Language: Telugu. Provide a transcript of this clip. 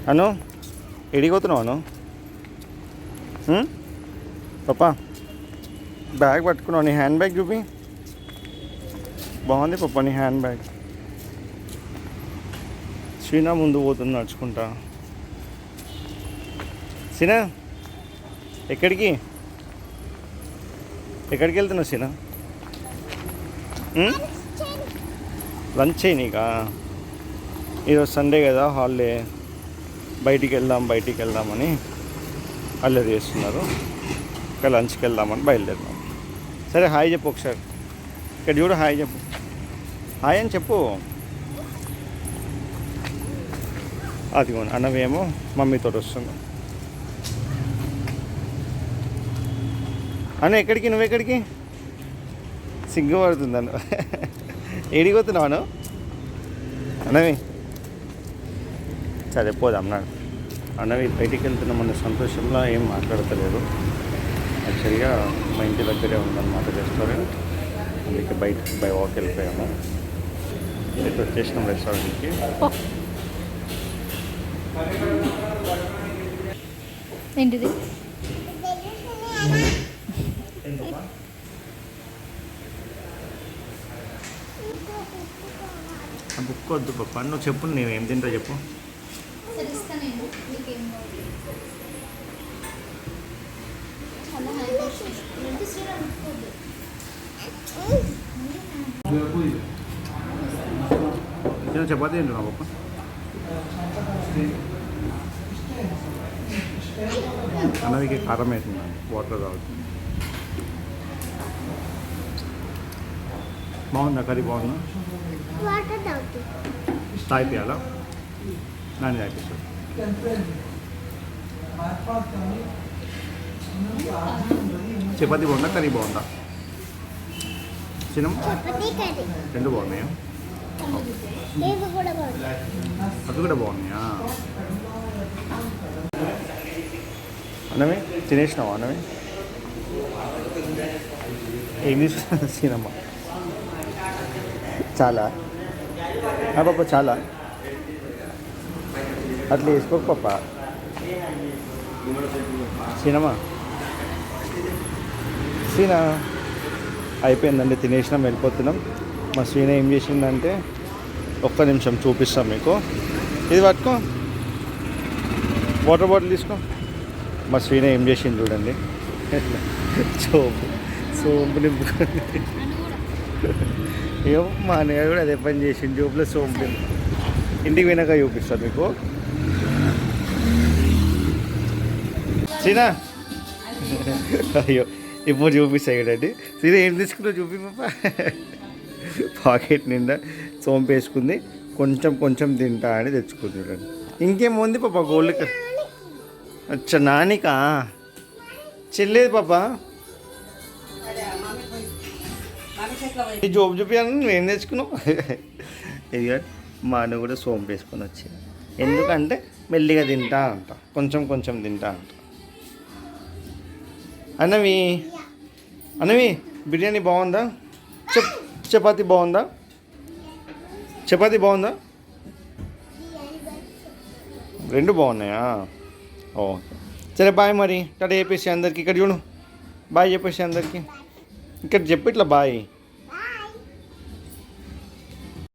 అను ఎడిగిపోతున్నావు అను పాపా బ్యాగ్ పట్టుకున్నావు. నీ హ్యాండ్ బ్యాగ్ చూపి. బాగుంది పాపా నీ హ్యాండ్ బ్యాగ్. సీనా ముందు పోతుంది నడుచుకుంటా. సీనా ఎక్కడికి వెళ్తున్నావు సీనా? లంచ్ చేయనీకా? ఈరోజు సండే కదా హాలిడే. బయటికి వెళ్దామని అల్లరి చేస్తున్నారు. ఇంకా లంచ్కి వెళ్దామని బయలుదేరినాం. సరే హాయ్ చెప్పు ఒకసారి. ఇక్కడ చూడు హాయ్ చెప్పు. హాయ్ అని చెప్పు. అదిగోండి అన్నవేమో మమ్మీతో వస్తుంది. అన్న ఎక్కడికి? నువ్వెక్కడికి? సిగ్గుపడుతుంది అన్న. ఏడిపోతున్నావు అను? అన్నవి సరే పోదాం నాడు. అన్నవి బయటికి వెళ్తున్నామన్న సంతోషంలో ఏం మాట్లాడతలేదు. యాక్చువల్గా మా ఇంటి దగ్గరే ఉందన్నమాట రెస్టారెంట్. అందుకే బై వాక్ వెళ్ళిపోయాము. అయితే వచ్చేసినాం రెస్టారెంట్కి. ఏంటిది? బుక్ వద్దు పప్ప. నువ్వు చెప్పు, నేను ఏం తింటా చెప్పు. నేను చపాతీ తింటున్నా పప్ప. అన్నదికి కారం అవుతున్నాను. వాటర్ తాగుతుంది. బాగుందా కర్రీ? బాగుందా? తాగిపోయాలా? నాని తాగిస్తాడు. చపాతీ బాగుందా కర్రీ బాగుందా? సినిమా రెండు బాగున్నాయా? అది కూడా బాగున్నాయా? అన్నమే తినేసినావా? అన్నమే ఏం తీసుకున్నా సినిమా? చాలా పాప, చాలా అట్లా వేసుకోక పాప. సినిమా సీనా అయిపోయిందండి. తినేసినాం, వెళ్ళిపోతున్నాం. మా సీనా ఏం చేసిందంటే, ఒక్క నిమిషం చూపిస్తాం మీకు. ఇది పట్టుకో, వాటర్ బాటిల్ తీసుకో. మా సీనా ఏం చేసింది చూడండి. సోంపు నింపుకొని. ఏమో మా అన్నయ్య కూడా అదే పని చేసింది. జోబులో సోంపు. ఇంటికి వినక చూపిస్తాను మీకు. సీనా అయ్యో ఇప్పుడు చూపిస్తాయి కదండి. సీనా ఏం తీసుకుంటా చూపి పాప. పాకెట్ నిండా సోంపు వేసుకుంది. కొంచెం తింటా అని తెచ్చుకుంది చూడండి. ఇంకేముంది పాప? గోల్డ్ అచ్చా నానికా చెల్లేదు పాప. ఈ జోబు చూపించాను. నువ్వేం తెచ్చుకున్నావు? ఇది మా అన్న కూడా సోంపు వేసుకొని వచ్చింది. ఎందుకంటే మెల్లిగా తింటా అంట, కొంచెం తింటా అంట. అన్నవి బిర్యానీ బాగుందా? చపాతీ బాగుందా? చపాతీ బాగుందా? రెండు బాగున్నాయా? ఓకే సరే బాయ్ మరి. టాటా చెప్పేసి అందరికి. ఇక్కడ చూడు బాయ్ చెప్పేసి అందరికి. ఇక్కడ చెప్పు ఇట్లా బాయ్.